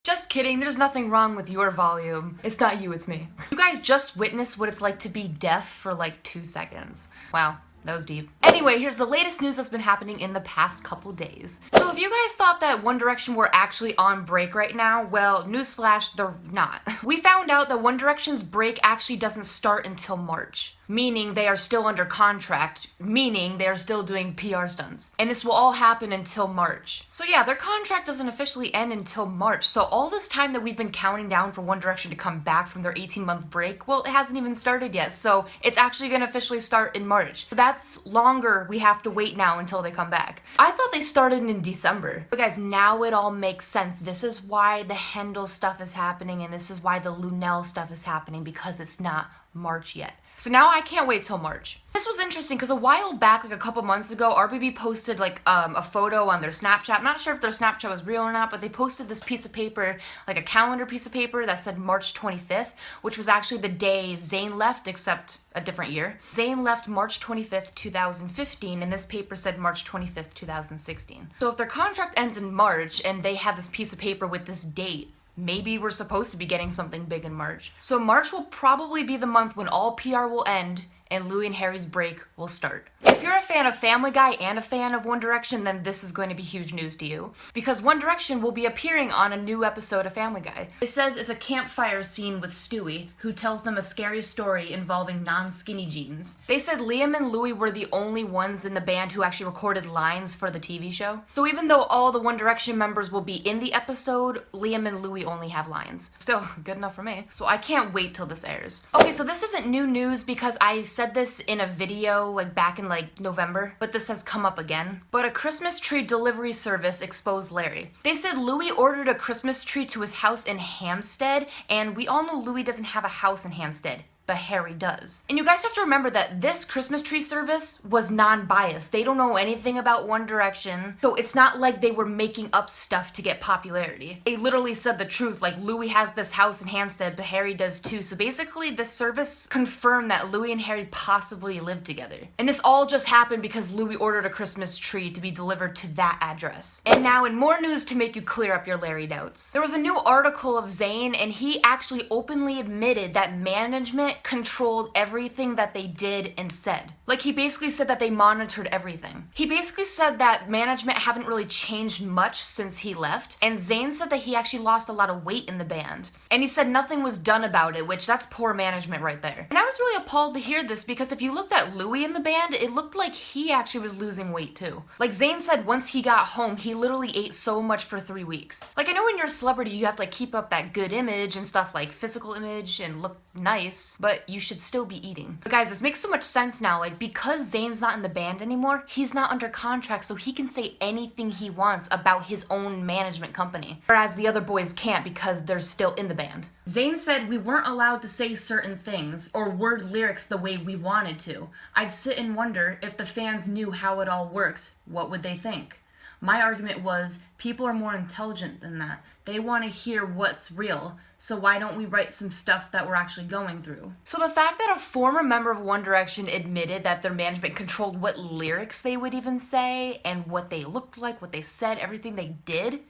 Just kidding, there's nothing wrong with your volume. It's not you, it's me. You guys just witnessed what it's like to be deaf for like 2 seconds. Wow. That was deep. Anyway, here's the latest news that's been happening in the past couple days. So if you guys thought that One Direction were actually on break right now, well, newsflash, they're not. We found out that One Direction's break actually doesn't start until March. Meaning they are still under contract, meaning they are still doing PR stunts. And this will all happen until March. So yeah, their contract doesn't officially end until March. So all this time that we've been counting down for One Direction to come back from their 18-month break, well, it hasn't even started yet. So it's actually gonna officially start in March. So that's longer we have to wait now until they come back. I thought they started in December. But guys, now it all makes sense. This is why the Kendall stuff is happening, and this is why the Lunel stuff is happening, because it's not March yet. So now I can't wait till March. This was interesting because a while back, like a couple months ago, RBB posted like a photo on their Snapchat. I'm not sure if their Snapchat was real or not, but they posted this piece of paper, like a calendar piece of paper that said March 25th, which was actually the day Zayn left, except a different year. Zayn left March 25th, 2015, and this paper said March 25th, 2016. So if their contract ends in March and they have this piece of paper with this date, maybe we're supposed to be getting something big in March. So March will probably be the month when all PR will end and Louis and Harry's break will start. If you're a fan of Family Guy and a fan of One Direction, then this is going to be huge news to you, because One Direction will be appearing on a new episode of Family Guy. It says it's a campfire scene with Stewie, who tells them a scary story involving non-skinny jeans. They said Liam and Louis were the only ones in the band who actually recorded lines for the TV show. So even though all the One Direction members will be in the episode, Liam and Louis only have lines. Still, good enough for me. So I can't wait till this airs. Okay, so this isn't new news because I said this in a video like back in like November, but this has come up again. But a Christmas tree delivery service exposed Larry. They said Louis ordered a Christmas tree to his house in Hampstead, and we all know Louis doesn't have a house in Hampstead, but Harry does. And you guys have to remember that this Christmas tree service was non-biased. They don't know anything about One Direction, so it's not like they were making up stuff to get popularity. They literally said the truth, like Louis has this house in Hampstead, but Harry does too. So basically this service confirmed that Louis and Harry possibly lived together. And this all just happened because Louis ordered a Christmas tree to be delivered to that address. And now in more news to make you clear up your Larry doubts. There was a new article of Zayn, and he actually openly admitted that management controlled everything that they did and said. Like, he basically said that they monitored everything. He basically said that management haven't really changed much since he left, and Zayn said that he actually lost a lot of weight in the band. And he said nothing was done about it, which that's poor management right there. And I was really appalled to hear this because if you looked at Louis in the band, it looked like he actually was losing weight too. Like Zayn said once he got home, he literally ate so much for 3 weeks. Like, I know when you're a celebrity, you have to like keep up that good image and stuff, like physical image and look nice, but you should still be eating. But guys, this makes so much sense now. Like, because Zayn's not in the band anymore, he's not under contract, so he can say anything he wants about his own management company. Whereas the other boys can't because they're still in the band. Zayn said we weren't allowed to say certain things or word lyrics the way we wanted to. I'd sit and wonder if the fans knew how it all worked, what would they think? My argument was, people are more intelligent than that. They want to hear what's real, so why don't we write some stuff that we're actually going through? So the fact that a former member of One Direction admitted that their management controlled what lyrics they would even say, and what they looked like, what they said, everything they did,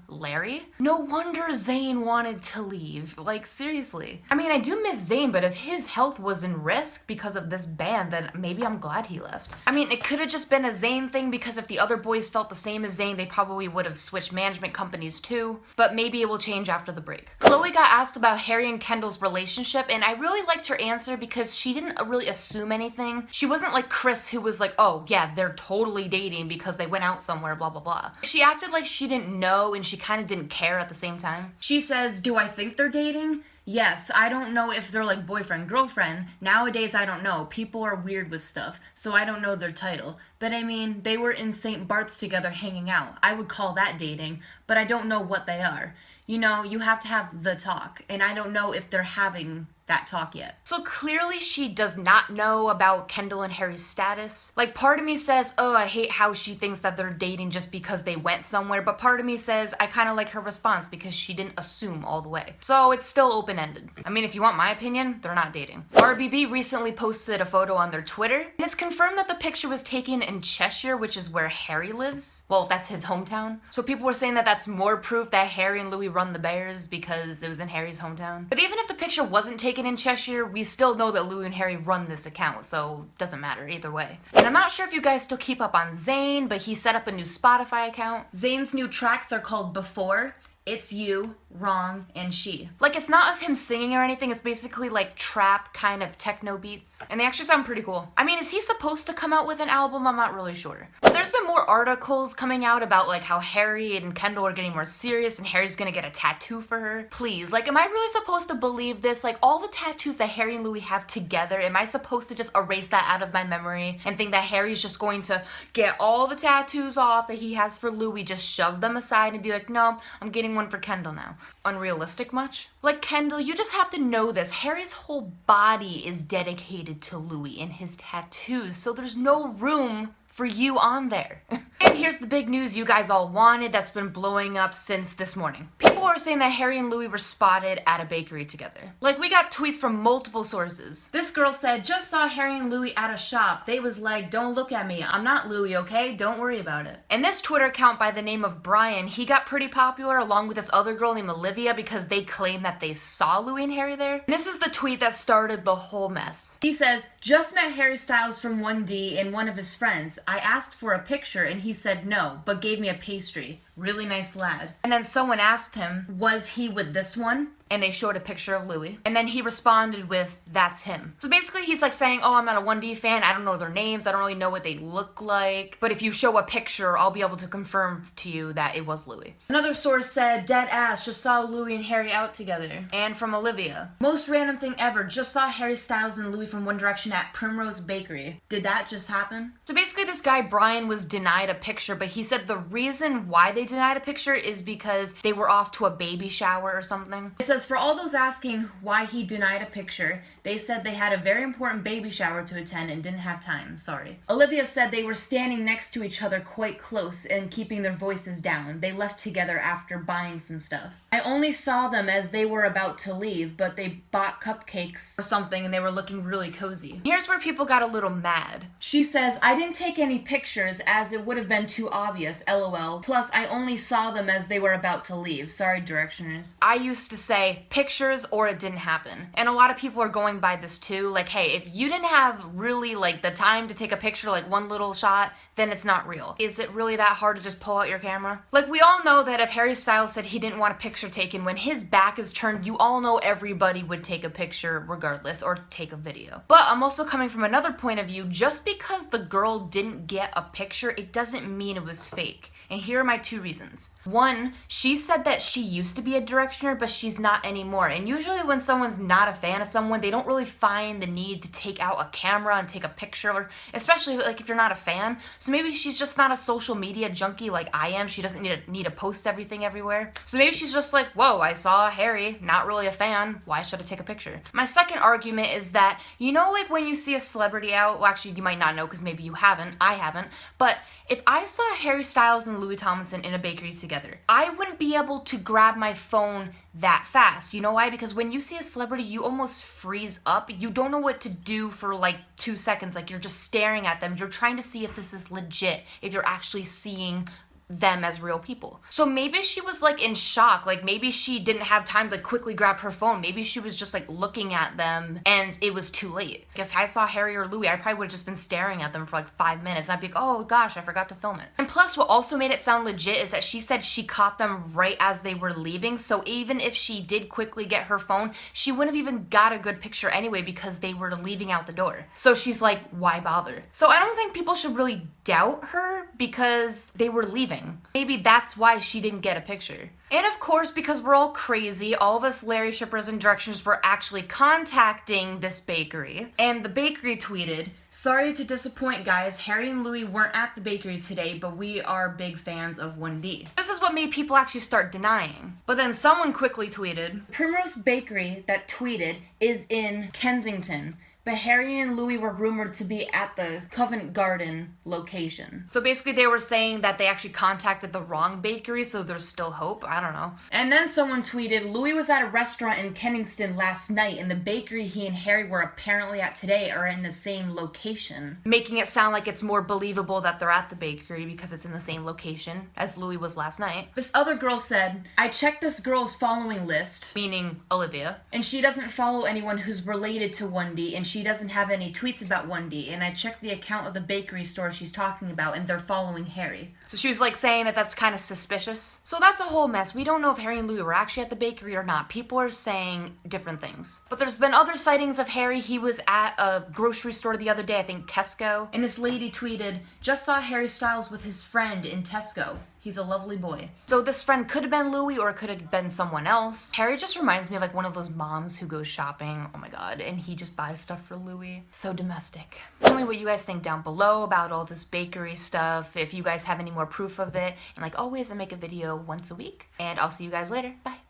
Larry? No wonder Zayn wanted to leave. Like, seriously. I mean, I do miss Zayn, but if his health was in risk because of this band, then maybe I'm glad he left. I mean, it could have just been a Zayn thing, because if the other boys felt the same as Zayn, they probably would have switched management companies too, but maybe it will change after the break. Chloe got asked about Harry and Kendall's relationship, and I really liked her answer because she didn't really assume anything. She wasn't like Chris, who was like, oh yeah, they're totally dating because they went out somewhere, blah blah blah. She acted like she didn't know, and she kind of didn't care at the same time. She says, do I think they're dating? Yes, I don't know if they're like boyfriend, girlfriend. Nowadays, I don't know. People are weird with stuff, so I don't know their title. But I mean, they were in St. Bart's together hanging out. I would call that dating, but I don't know what they are. You know, you have to have the talk, and I don't know if they're having that talk yet. So clearly she does not know about Kendall and Harry's status. Like, part of me says, oh, I hate how she thinks that they're dating just because they went somewhere, but part of me says I kind of like her response because she didn't assume all the way. So it's still open-ended. I mean, if you want my opinion, they're not dating. RBB recently posted a photo on their Twitter, and it's confirmed that the picture was taken in Cheshire, which is where Harry lives. Well, that's his hometown. So people were saying that that's more proof that Harry and Louis run the Bears because it was in Harry's hometown. But even if the picture wasn't taken in Cheshire, we still know that Louis and Harry run this account, so it doesn't matter either way. And I'm not sure if you guys still keep up on Zayn, but he set up a new Spotify account. Zayn's new tracks are called Before, It's You, Wrong, and She. Like, it's not of him singing or anything, it's basically like trap kind of techno beats. And they actually sound pretty cool. I mean, is he supposed to come out with an album? I'm not really sure. But there's been more articles coming out about like how Harry and Kendall are getting more serious and Harry's gonna get a tattoo for her. Please, like, am I really supposed to believe this? Like, all the tattoos that Harry and Louis have together, am I supposed to just erase that out of my memory and think that Harry's just going to get all the tattoos off that he has for Louis, just shove them aside and be like, no, I'm getting one for Kendall now? Unrealistic much? Like, Kendall, you just have to know this. Harry's whole body is dedicated to Louis and his tattoos, so there's no room for you on there. And here's the big news you guys all wanted that's been blowing up since this morning. People are saying that Harry and Louis were spotted at a bakery together. Like, we got tweets from multiple sources. This girl said, just saw Harry and Louis at a shop. They was like, don't look at me. I'm not Louis, okay? Don't worry about it. And this Twitter account by the name of Brian, he got pretty popular along with this other girl named Olivia because they claim that they saw Louis and Harry there. And this is the tweet that started the whole mess. He says, just met Harry Styles from 1D and one of his friends. I asked for a picture and he said no, but gave me a pastry. Really nice lad. And then someone asked him, was he with this one? And they showed a picture of Louis. And then he responded with, that's him. So basically he's like saying, oh, I'm not a 1D fan. I don't know their names. I don't really know what they look like. But if you show a picture, I'll be able to confirm to you that it was Louis. Another source said, dead ass, just saw Louis and Harry out together. And from Olivia, most random thing ever, just saw Harry Styles and Louis from One Direction at Primrose Bakery. Did that just happen? So basically this guy, Brian, was denied a picture, but he said the reason why they denied a picture is because they were off to a baby shower or something. It says, for all those asking why he denied a picture, they said they had a very important baby shower to attend and didn't have time, sorry. Olivia said they were standing next to each other quite close and keeping their voices down. They left together after buying some stuff. I only saw them as they were about to leave, but they bought cupcakes or something and they were looking really cozy. Here's where people got a little mad. She says, I didn't take any pictures as it would have been too obvious, lol. Plus, I only saw them as they were about to leave. Sorry, directioners. I used to say pictures or it didn't happen. And a lot of people are going by this too. Like, hey, if you didn't have really like the time to take a picture, like one little shot, then it's not real. Is it really that hard to just pull out your camera? Like, we all know that if Harry Styles said he didn't want a picture taken, when his back is turned, you all know everybody would take a picture regardless or take a video. But I'm also coming from another point of view. Just because the girl didn't get a picture, it doesn't mean it was fake. And here are my two reasons. One, she said that she used to be a directioner, but she's not anymore. And usually when someone's not a fan of someone, they don't really find the need to take out a camera and take a picture, especially like if you're not a fan. So maybe she's just not a social media junkie like I am. She doesn't need to post everything everywhere. So maybe she's just like, whoa, I saw Harry, not really a fan. Why should I take a picture? My second argument is that, you know, like when you see a celebrity out, well, actually you might not know because maybe you haven't, I haven't, but if I saw Harry Styles and Louis Tomlinson in a bakery together, I wouldn't be able to grab my phone that fast. You know why? Because when you see a celebrity, you almost freeze up. You don't know what to do for like 2 seconds. Like, you're just staring at them. You're trying to see if this is legit, if you're actually seeing them as real people. So maybe she was like in shock. Like, maybe she didn't have time to quickly grab her phone. Maybe she was just like looking at them and it was too late. If I saw Harry or Louis, I probably would have just been staring at them for like 5 minutes. And I'd be like, oh gosh, I forgot to film it. And plus, what also made it sound legit is that she said she caught them right as they were leaving. So even if she did quickly get her phone, she wouldn't have even got a good picture anyway because they were leaving out the door. So she's like, why bother? So I don't think people should really doubt her because they were leaving. Maybe that's why she didn't get a picture. And of course, because we're all crazy, all of us Larry shippers and directioners were actually contacting this bakery. And the bakery tweeted, sorry to disappoint guys, Harry and Louis weren't at the bakery today, but we are big fans of 1D. This is what made people actually start denying. But then someone quickly tweeted, Primrose Bakery that tweeted is in Kensington. but Harry and Louis were rumored to be at the Covent Garden location. So basically they were saying that they actually contacted the wrong bakery, so there's still hope. I don't know. And then someone tweeted, Louis was at a restaurant in Kensington last night, and the bakery he and Harry were apparently at today are in the same location. Making it sound like it's more believable that they're at the bakery because it's in the same location as Louis was last night. This other girl said, I checked this girl's following list, meaning Olivia, and she doesn't follow anyone who's related to 1D, and she doesn't have any tweets about 1D, and I checked the account of the bakery store she's talking about, and they're following Harry. So she was like saying that that's kind of suspicious. So that's a whole mess. We don't know if Harry and Louis were actually at the bakery or not. People are saying different things. But there's been other sightings of Harry. He was at a grocery store the other day, I think Tesco, and this lady tweeted, just saw Harry Styles with his friend in Tesco. He's a lovely boy. So this friend could have been Louis or it could have been someone else. Harry just reminds me of like one of those moms who goes shopping, oh my god, and he just buys stuff for Louis. So domestic. Tell me what you guys think down below about all this bakery stuff, if you guys have any more proof of it. And like always, I make a video once a week, and I'll see you guys later. Bye.